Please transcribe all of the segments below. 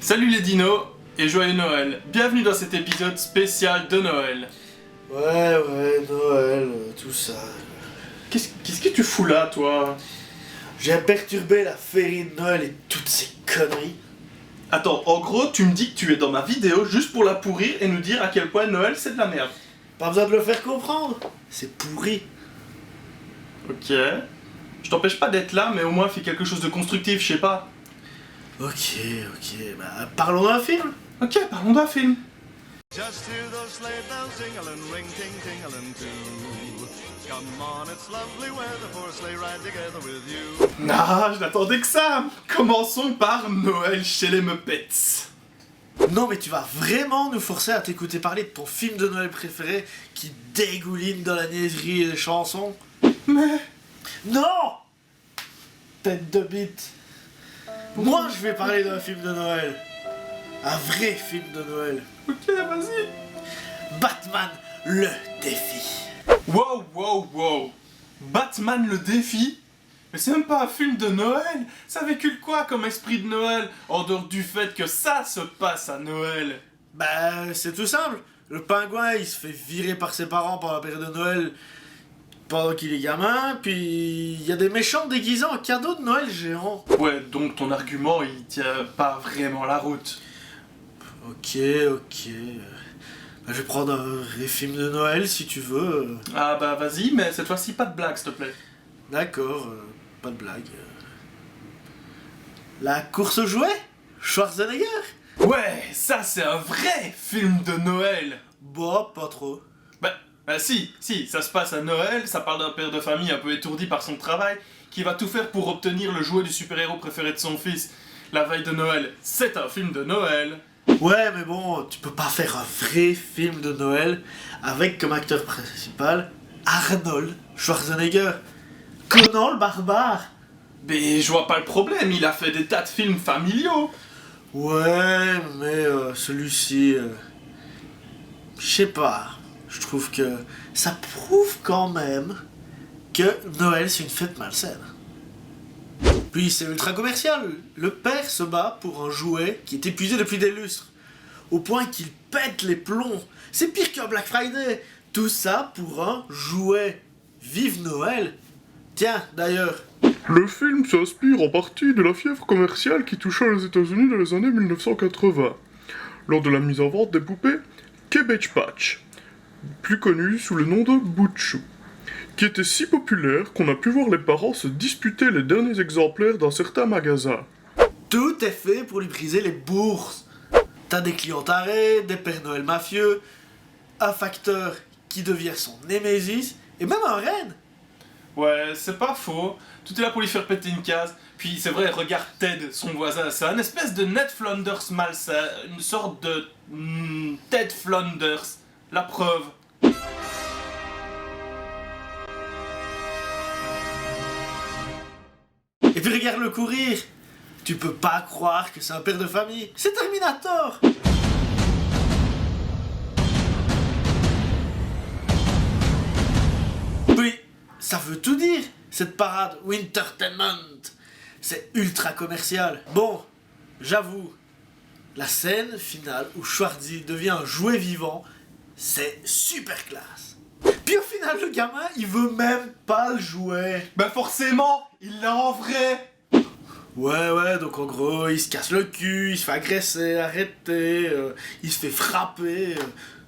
Salut les dinos et joyeux Noël. Bienvenue dans cet épisode spécial de Noël. Ouais, Noël, tout ça. Qu'est-ce que tu fous là, toi? J'ai perturbé la féerie de Noël et toutes ces conneries. Attends, en gros, tu me dis que tu es dans ma vidéo juste pour la pourrir et nous dire à quel point Noël c'est de la merde. Pas besoin de le faire comprendre. C'est pourri. Ok. Je t'empêche pas d'être là, mais au moins fais quelque chose de constructif, je sais pas. Ok, bah parlons d'un film. Ok, parlons d'un film. Just hear those sleigh bells jingling, ring ting tingling too. Come on, it's lovely weather for a sleigh ride together with you. Ah, je n'attendais que ça. Commençons par Noël chez les Muppets. Non mais tu vas vraiment nous forcer à t'écouter parler de ton film de Noël préféré qui dégouline dans la niaiserie et les chansons? Mais... Non! Tête de bite. Moi je vais parler d'un film de Noël. Un vrai film de Noël. Ok, vas-y. Batman, le défi. Wow. Batman le défi? Mais c'est même pas un film de Noël. Ça véhicule quoi comme esprit de Noël, en dehors du fait que ça se passe à Noël? Bah, c'est tout simple. Le pingouin, il se fait virer par ses parents pendant la période de Noël pendant qu'il est gamin, puis il y a des méchants déguisés en cadeaux de Noël géants. Ouais, donc ton argument, il tient pas vraiment la route. Ok. Bah, je vais prendre un vrai film de Noël si tu veux. Ah bah vas-y, mais cette fois-ci pas de blague, s'il te plaît. D'accord, pas de blague. La course aux jouets? Schwarzenegger? Ouais, ça c'est un vrai film de Noël. Bah, pas trop. Bah si, ça se passe à Noël, ça parle d'un père de famille un peu étourdi par son travail, qui va tout faire pour obtenir le jouet du super-héros préféré de son fils. La veille de Noël, c'est un film de Noël. Ouais, mais bon, tu peux pas faire un vrai film de Noël avec comme acteur principal Arnold Schwarzenegger. Conan le barbare. Mais je vois pas le problème, il a fait des tas de films familiaux. Ouais, mais celui-ci... je sais pas. Je trouve que ça prouve quand même que Noël c'est une fête malsaine. Puis c'est ultra commercial. Le père se bat pour un jouet qui est épuisé depuis des lustres. Au point qu'il pète les plombs. C'est pire qu'un Black Friday. Tout ça pour un jouet. Vive Noël. Tiens, d'ailleurs. Le film s'inspire en partie de la fièvre commerciale qui toucha les États-Unis dans les années 1980, lors de la mise en vente des poupées Cabbage Patch, plus connues sous le nom de Butchou, qui était si populaire qu'on a pu voir les parents se disputer les derniers exemplaires dans certains magasins. Tout est fait pour lui briser les bourses. T'as des clients tarés, des Pères Noël mafieux, un facteur qui devient son némésis, et même un reine. Ouais, c'est pas faux. Tout est là pour lui faire péter une case. Puis c'est vrai, regarde Ted, son voisin, c'est un espèce de Ned Flanders malsain, une sorte de Ted Flanders. La preuve. Et puis regarde le courir. Tu peux pas croire que c'est un père de famille. C'est Terminator. Oui, ça veut tout dire. Cette parade Wintertainment. C'est ultra commercial. Bon, j'avoue, la scène finale où Schwarzy devient un jouet vivant, c'est super classe. Puis au final, le gamin, il veut même pas le jouet. Bah forcément, il l'a en vrai. Ouais, donc en gros, il se casse le cul, il se fait agresser, arrêter, il se fait frapper,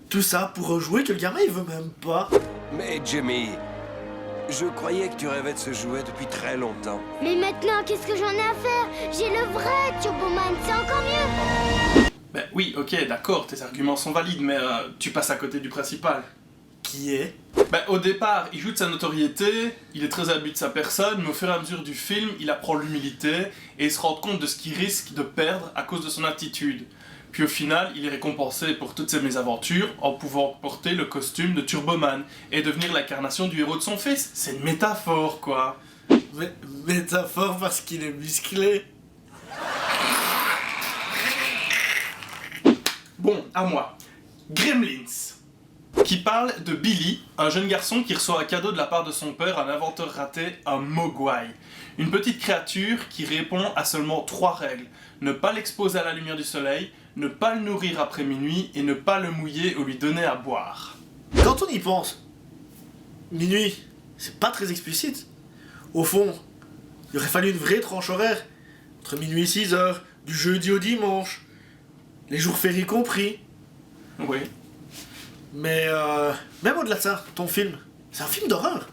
tout ça pour un jouet que le gamin il veut même pas. Mais Jimmy, je croyais que tu rêvais de ce jouet depuis très longtemps. Mais maintenant, qu'est-ce que j'en ai à faire? J'ai le vrai Turboman, c'est encore mieux. Bah oui, ok, d'accord, tes arguments sont valides, mais tu passes à côté du principal. Qui est? Bah au départ, il joue de sa notoriété, il est très imbu de sa personne, mais au fur et à mesure du film, il apprend l'humilité et il se rend compte de ce qu'il risque de perdre à cause de son attitude. Puis au final, il est récompensé pour toutes ses mésaventures en pouvant porter le costume de Turboman et devenir l'incarnation du héros de son fils. C'est une métaphore, quoi. Métaphore parce qu'il est musclé. Bon, à moi. Gremlins. qui parle de Billy, un jeune garçon qui reçoit un cadeau de la part de son père, un inventeur raté, un mogwai. Une petite créature qui répond à seulement 3 règles. Ne pas l'exposer à la lumière du soleil, ne pas le nourrir après minuit et ne pas le mouiller ou lui donner à boire. Quand on y pense, minuit, c'est pas très explicite. Au fond, il aurait fallu une vraie tranche horaire. Entre minuit et 6 heures, du jeudi au dimanche, les jours fériés compris. Oui. Mais même au-delà de ça, ton film, c'est un film d'horreur.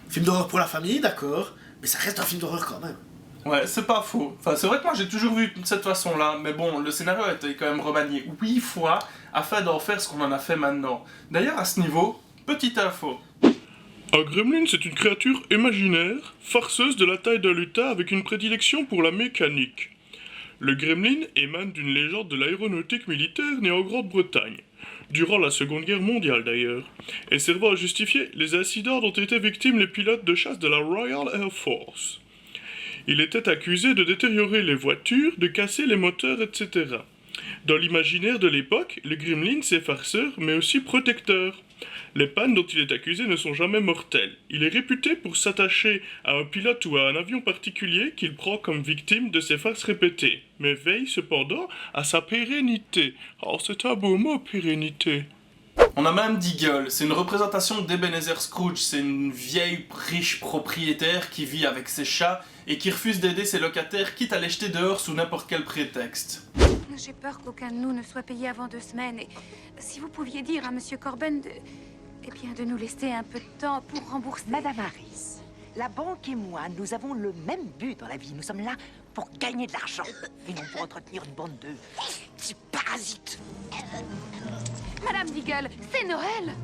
Film d'horreur pour la famille, d'accord, mais ça reste un film d'horreur quand même. Ouais, c'est pas faux. Enfin, c'est vrai que moi j'ai toujours vu de cette façon-là, mais bon, le scénario a été quand même remanié 8 fois afin d'en faire ce qu'on en a fait maintenant. D'ailleurs, à ce niveau, petite info. Un gremlin, c'est une créature imaginaire, farceuse de la taille d'un lutin avec une prédilection pour la mécanique. Le gremlin émane d'une légende de l'aéronautique militaire née en Grande-Bretagne, durant la Seconde Guerre mondiale d'ailleurs, et servant à justifier les incidents dont étaient victimes les pilotes de chasse de la Royal Air Force. Il était accusé de détériorer les voitures, de casser les moteurs, etc. Dans l'imaginaire de l'époque, le gremlin c'est farceur mais aussi protecteur. Les pannes dont il est accusé ne sont jamais mortelles. Il est réputé pour s'attacher à un pilote ou à un avion particulier qu'il prend comme victime de ses farces répétées, mais veille cependant à sa pérennité. Oh, c'est un beau mot, pérennité. On a même Deagle, c'est une représentation d'Ebenezer Scrooge, c'est une vieille riche propriétaire qui vit avec ses chats et qui refuse d'aider ses locataires quitte à les jeter dehors sous n'importe quel prétexte. J'ai peur qu'aucun de nous ne soit payé avant 2 semaines et si vous pouviez dire à Monsieur Corben de nous laisser un peu de temps pour rembourser... Madame Harris, la banque et moi, nous avons le même but dans la vie. Nous sommes là pour gagner de l'argent et non pour entretenir une bande de petits parasites. Madame Deagle, c'est Noël!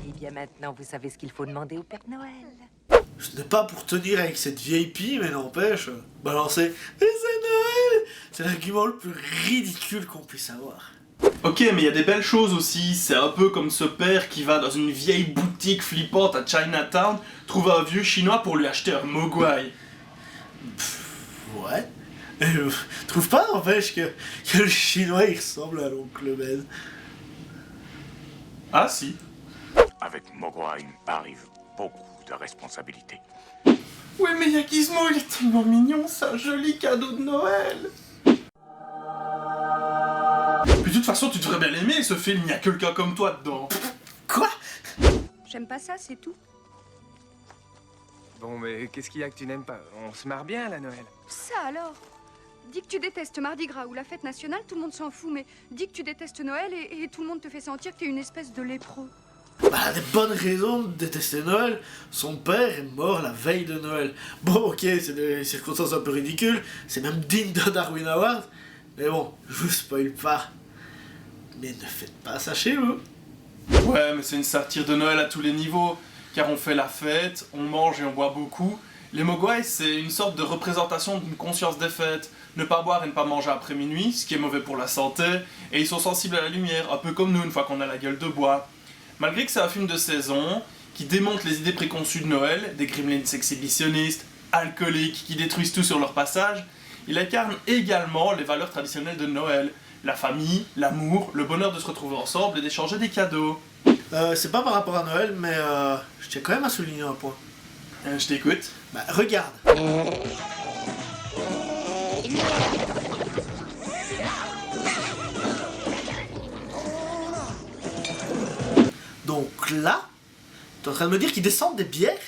Eh bien maintenant, vous savez ce qu'il faut demander au Père Noël. Ce n'est pas pour tenir avec cette vieille pie, mais n'empêche, balancer « Mais c'est Noël !» c'est l'argument le plus ridicule qu'on puisse avoir. Ok, mais il y a des belles choses aussi, c'est un peu comme ce père qui va dans une vieille boutique flippante à Chinatown, trouver un vieux chinois pour lui acheter un mogwai. Ouais. Trouve pas, n'empêche, que le chinois il ressemble à l'oncle Ben. Ah si. Avec Mogwai arrive beaucoup de responsabilités. Ouais, mais il y a Gizmo, il est tellement mignon, c'est un joli cadeau de Noël. Puis de toute façon, tu devrais bien l'aimer ce film, il y a quelqu'un comme toi dedans. Quoi? J'aime pas ça, c'est tout. Bon, mais qu'est-ce qu'il y a que tu n'aimes pas? On se marre bien, la Noël. Ça alors? Dis que tu détestes Mardi Gras ou la fête nationale, tout le monde s'en fout, mais dis que tu détestes Noël et tout le monde te fait sentir que t'es une espèce de lépreux. Bah, elle a des bonnes raisons de détester Noël. Son père est mort la veille de Noël. Bon, ok, c'est des circonstances un peu ridicules, c'est même digne de Darwin Award, mais bon, je vous spoil pas. Mais ne faites pas ça chez vous. Ouais, mais c'est une satire de Noël à tous les niveaux, car on fait la fête, on mange et on boit beaucoup. Les mogwai, c'est une sorte de représentation d'une conscience des fêtes. Ne pas boire et ne pas manger après minuit, ce qui est mauvais pour la santé, et ils sont sensibles à la lumière, un peu comme nous une fois qu'on a la gueule de bois. Malgré que c'est un film de saison, qui démonte les idées préconçues de Noël, des gremlins exhibitionnistes, alcooliques, qui détruisent tout sur leur passage, il incarne également les valeurs traditionnelles de Noël. La famille, l'amour, le bonheur de se retrouver ensemble et d'échanger des cadeaux. C'est pas par rapport à Noël, mais je tiens quand même à souligner un point. Je t'écoute. Bah, regarde. Donc là, t'es en train de me dire qu'ils descendent des bières?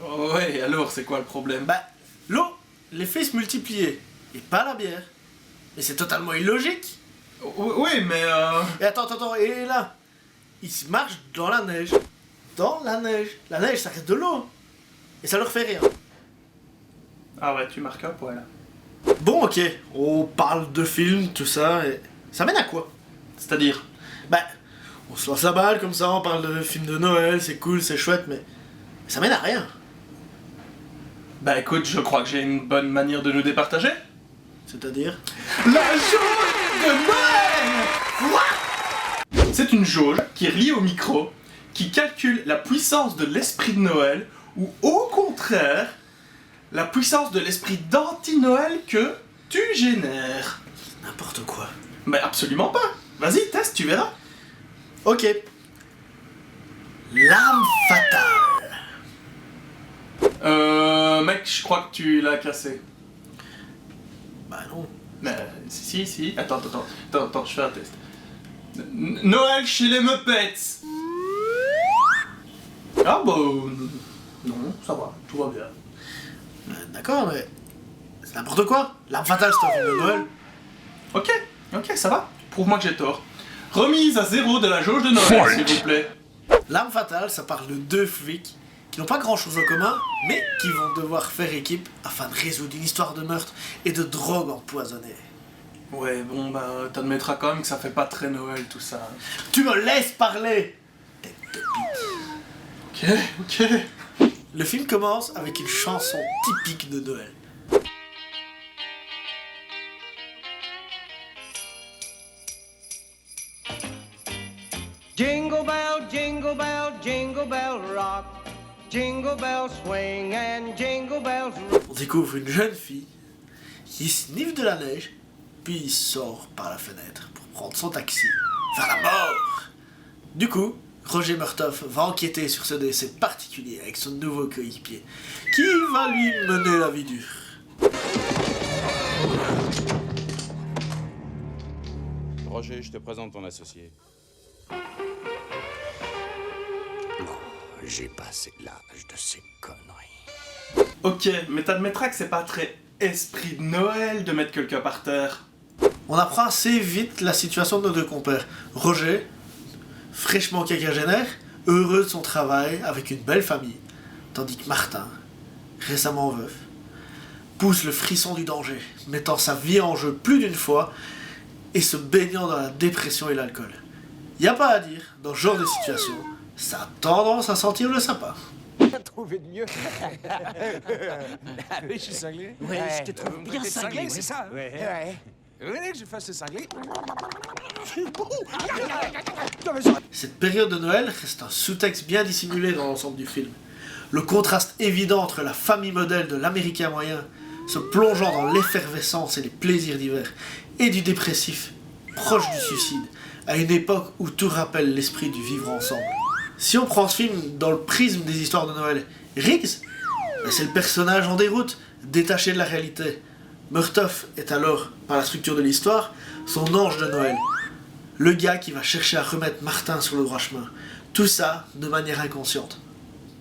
Ouais, alors c'est quoi le problème? Bah, l'eau, l'effet se multiplier, et pas la bière. Mais c'est totalement illogique. Oui, mais Et attends, et là, ils marchent dans la neige. Dans la neige. La neige, ça reste de l'eau. Et ça leur fait rien. Ah ouais, tu marques un point là. Bon, ok, on parle de films, tout ça, et ça mène à quoi? C'est-à-dire? Bah, on se lance la balle comme ça, on parle de films de Noël, c'est cool, c'est chouette, mais ça mène à rien. Bah écoute, je crois que j'ai une bonne manière de nous départager. C'est-à-dire? La jauge de Noël! Quoi? C'est une jauge qui est reliée au micro, qui calcule la puissance de l'esprit de Noël, ou au contraire, la puissance de l'esprit d'anti-Noël que tu génères. N'importe quoi. Mais absolument pas. Vas-y, teste, tu verras. Ok. L'arme fatale. Mec, je crois que tu l'as cassé. Bah non. Mais si. Attends, je fais un test. Noël chez les Muppets. Ah bah... non, ça va, tout va bien. D'accord, mais... c'est n'importe quoi. L'arme fatale, c'est un film de Noël. Ok, ça va. Prouve-moi que j'ai tort. Remise à 0 de la jauge de Noël, s'il vous plaît. L'arme fatale, ça parle de deux flics qui n'ont pas grand chose en commun, mais qui vont devoir faire équipe afin de résoudre une histoire de meurtre et de drogue empoisonnée. Ouais, bon, bah, t'admettras quand même que ça fait pas très Noël, tout ça. Tu me laisses parler, tête de bite. Ok. Le film commence avec une chanson typique de Noël. Jingle bell, jingle bell rock. Jingle bells swing and jingle bells rock. On découvre une jeune fille qui sniffe de la neige, puis sort par la fenêtre pour prendre son taxi vers la mort. Du coup, Roger Murtaugh va enquêter sur ce décès particulier avec son nouveau coéquipier, qui va lui mener la vie dure. Roger, je te présente ton associé. J'ai passé l'âge de ces conneries. Ok, mais t'admettras que c'est pas très esprit de Noël de mettre quelqu'un par terre. On apprend assez vite la situation de nos deux compères. Roger, fraîchement quinquagénaire, heureux de son travail avec une belle famille, tandis que Martin, récemment veuf, pousse le frisson du danger, mettant sa vie en jeu plus d'une fois et se baignant dans la dépression et l'alcool. Y a pas à dire, dans ce genre de situation, ça a tendance à sentir le sapin. T'as trouvé de mieux. Ah oui, je suis cinglé. Ouais, je te trouve bien cinglé, c'est ça. Ouais. Vous voulez que je fasse le cinglé? Cette période de Noël reste un sous-texte bien dissimulé dans l'ensemble du film. Le contraste évident entre la famille modèle de l'Américain moyen, se plongeant dans l'effervescence et les plaisirs d'hiver, et du dépressif, proche du suicide, à une époque où tout rappelle l'esprit du vivre ensemble. Si on prend ce film dans le prisme des histoires de Noël, Riggs, c'est le personnage en déroute, détaché de la réalité. Murtaugh est alors, par la structure de l'histoire, son ange de Noël. Le gars qui va chercher à remettre Martin sur le droit chemin. Tout ça de manière inconsciente.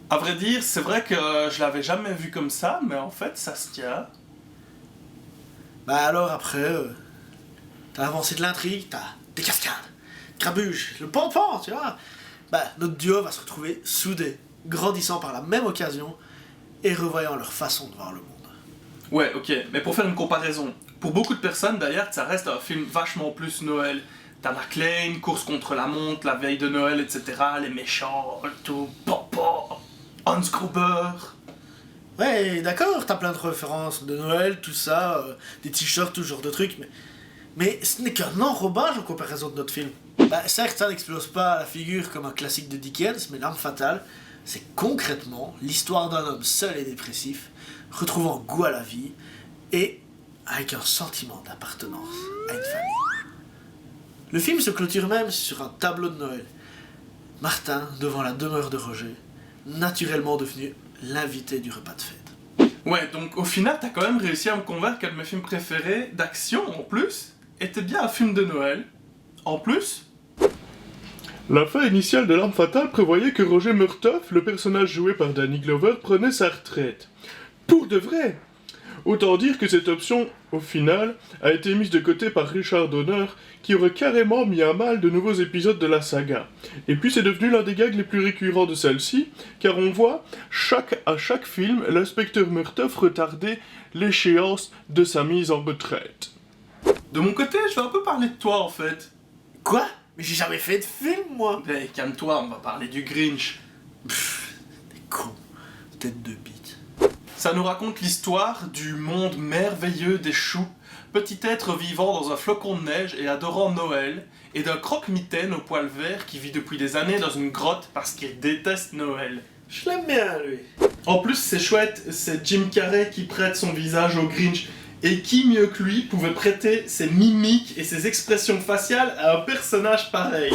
À vrai dire, c'est vrai que je l'avais jamais vu comme ça, mais en fait, ça se tient. Bah alors après, t'as l'avancée de l'intrigue, t'as des cascades, Grabuge, le pan-pan, tu vois. Bah notre duo va se retrouver soudés, grandissant par la même occasion et revoyant leur façon de voir le monde. Ouais, ok, mais pour faire une comparaison, pour beaucoup de personnes d'ailleurs, ça reste un film vachement plus Noël. T'as McClane, course contre la montre, la veille de Noël, etc., les méchants, tout, Popo, Hans Gruber. Ouais, d'accord, t'as plein de références de Noël, tout ça, des t-shirts, tout ce genre de trucs, mais ce n'est qu'un enrobage en comparaison de notre film. Bah, certes, ça n'explose pas à la figure comme un classique de Dickens, mais L'arme fatale, c'est concrètement l'histoire d'un homme seul et dépressif, retrouvant goût à la vie, et avec un sentiment d'appartenance à une famille. Le film se clôture même sur un tableau de Noël. Martin devant la demeure de Roger, naturellement devenu l'invité du repas de fête. Ouais, donc au final, t'as quand même réussi à me convaincre qu'un de mes films préférés, d'action en plus, était bien un film de Noël. En plus... La fin initiale de L'arme fatale prévoyait que Roger Murtaugh, le personnage joué par Danny Glover, prenait sa retraite. Pour de vrai! Autant dire que cette option, au final, a été mise de côté par Richard Donner, qui aurait carrément mis à mal de nouveaux épisodes de la saga. Et puis c'est devenu l'un des gags les plus récurrents de celle-ci, car on voit, à chaque film, l'inspecteur Murtaugh retarder l'échéance de sa mise en retraite. De mon côté, je vais un peu parler de toi en fait. Quoi? Mais j'ai jamais fait de film, moi. Hey, calme-toi, on va parler du Grinch. T'es con, tête de bite. Ça nous raconte l'histoire du monde merveilleux des choux, petit être vivant dans un flocon de neige et adorant Noël, et d'un croque-mitaine au poil vert qui vit depuis des années dans une grotte parce qu'il déteste Noël. Je l'aime bien, lui. En plus, c'est chouette, c'est Jim Carrey qui prête son visage au Grinch, Et qui mieux que lui pouvait prêter ses mimiques et ses expressions faciales à un personnage pareil?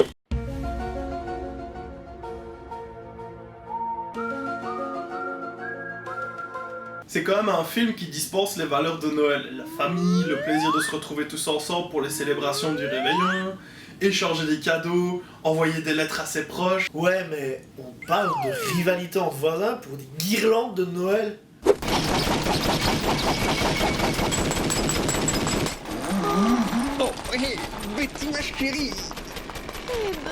C'est quand même un film qui dispense les valeurs de Noël. La famille, le plaisir de se retrouver tous ensemble pour les célébrations du réveillon, échanger des cadeaux, envoyer des lettres à ses proches. Ouais, mais on parle de rivalité entre voisins pour des guirlandes de Noël. Oh, hé, Betty ma chérie. Eh ben...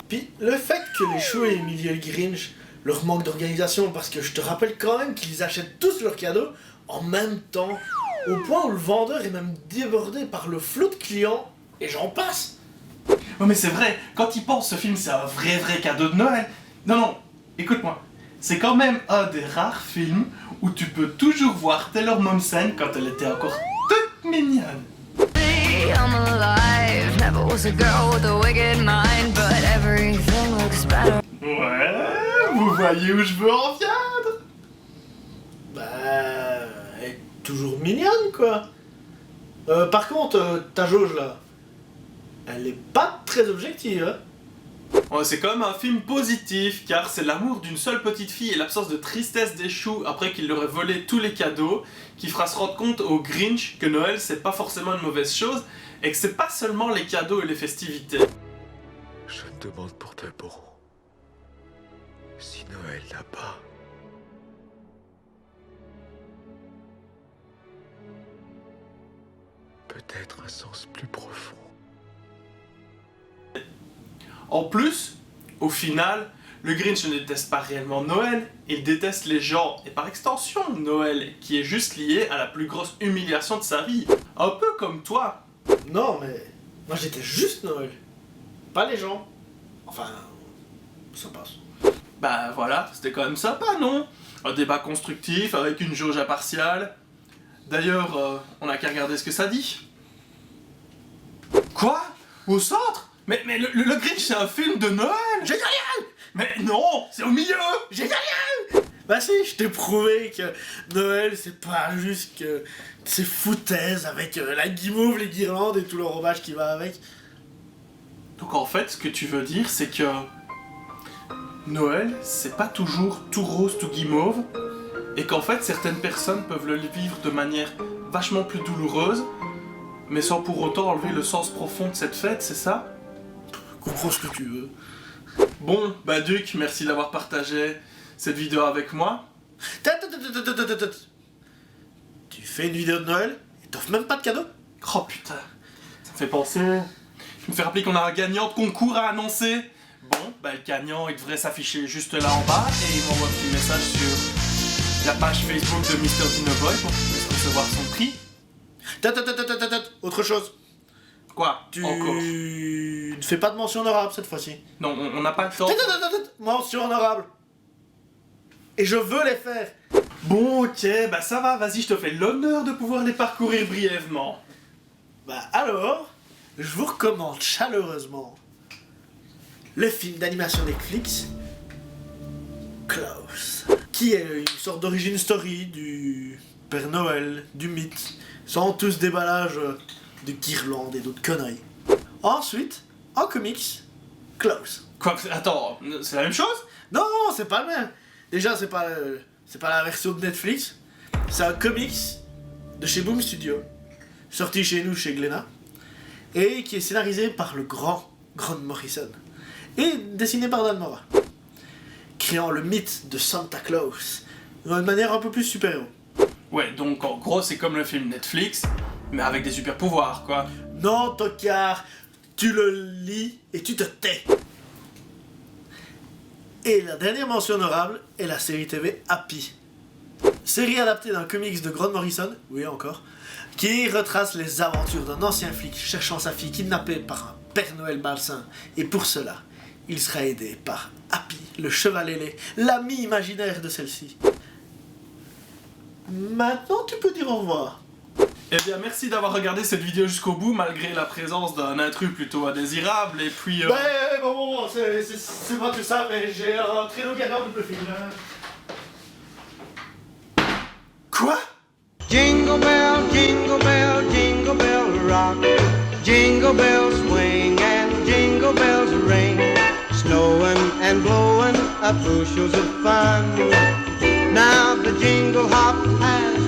Puis le fait que les choux aient humilié le Grinch, leur manque d'organisation, parce que je te rappelle quand même qu'ils achètent tous leurs cadeaux en même temps, au point où le vendeur est même débordé par le flot de clients, et j'en passe. Ouais mais c'est vrai, quand il pense ce film c'est un vrai cadeau de Noël. Non, écoute-moi, c'est quand même un des rares films où tu peux toujours voir Taylor Momsen quand elle était encore toute mignonne. I'm alive, never was a girl with a wicked mind, but everything looks better. Ouais, vous voyez où je veux en viendre? Bah... elle est toujours mignonne, quoi. Par contre, ta jauge, là, elle est pas très objective, hein. Ouais, c'est quand même un film positif, car c'est l'amour d'une seule petite fille et l'absence de tristesse des choux après qu'il leur ait volé tous les cadeaux qui fera se rendre compte au Grinch que Noël c'est pas forcément une mauvaise chose et que c'est pas seulement les cadeaux et les festivités. Je te demande pour tes bourreaux. Si Noël n'a pas... peut-être un sens plus profond. En plus, au final, le Grinch ne déteste pas réellement Noël, il déteste les gens, et par extension Noël, qui est juste lié à la plus grosse humiliation de sa vie. Un peu comme toi. Non, mais moi j'étais juste Noël, pas les gens. Enfin, ça passe. Bah voilà, c'était quand même sympa, non? Un débat constructif avec une jauge impartiale. D'ailleurs, on a qu'à regarder ce que ça dit. Quoi? Au centre? Mais le Grinch c'est un film de Noël! Génial! Mais non! C'est au milieu! Génial! Bah si, je t'ai prouvé que Noël c'est pas juste que ces foutaises avec la guimauve, les guirlandes et tout l'enrobage qui va avec. Donc en fait, ce que tu veux dire c'est que... Noël, c'est pas toujours tout rose, tout guimauve, et qu'en fait certaines personnes peuvent le vivre de manière vachement plus douloureuse, mais sans pour autant enlever le sens profond de cette fête, c'est ça? Comprends ce que tu veux. Bon, bah Duc, merci d'avoir partagé cette vidéo avec moi. Tu fais une vidéo de Noël et t'offres même pas de cadeau? Oh putain, ça me fait penser... Je me fais rappeler qu'on a un gagnant de concours à annoncer. Bon, bah le gagnant, il devrait s'afficher juste là en bas et il m'envoie un petit message sur la page Facebook de Mr. Dinoboy pour qu'il puisse recevoir son prix. Autre chose. Quoi? Tu Encore? ne fais pas de mention honorable cette fois-ci. Non, on n'a pas le temps. Mention honorable. Et je veux les faire. Bon, ok, bah ça va, vas-y, je te fais l'honneur de pouvoir les parcourir brièvement. Bah alors, je vous recommande chaleureusement le film d'animation Netflix, Klaus, qui est une sorte d'origin story du Père Noël, du mythe, sans tout ce déballage de guirlandes et d'autres conneries. Ensuite, en comics, Klaus. Quoi? Attends, c'est la même chose? Non, c'est pas le même. Déjà, c'est pas la version de Netflix. C'est un comics de chez Boom Studio, sorti chez nous, chez Glénat, et qui est scénarisé par le Grant Morrison, et dessiné par Dan Mora, créant le mythe de Santa Claus d'une manière un peu plus super-héros. Ouais, donc en gros, c'est comme le film Netflix, mais avec des super pouvoirs, quoi. Non, tocard, tu le lis et tu te tais. Et la dernière mention honorable est la série TV Happy. Série adaptée d'un comics de Grant Morrison, oui encore, qui retrace les aventures d'un ancien flic cherchant sa fille kidnappée par un Père Noël malsain. Et pour cela, il sera aidé par Happy, le cheval ailé, l'ami imaginaire de celle-ci. Maintenant, tu peux dire au revoir. Eh bien, merci d'avoir regardé cette vidéo jusqu'au bout, malgré la présence d'un intrus plutôt indésirable, et puis... bon, c'est pas tout ça, mais j'ai un très long galère de film. Quoi? Jingle bell, jingle bell, jingle bell rock. Jingle bells swing and jingle bells ring. Snowing and blowing up bushels of fun. Now the jingle hop has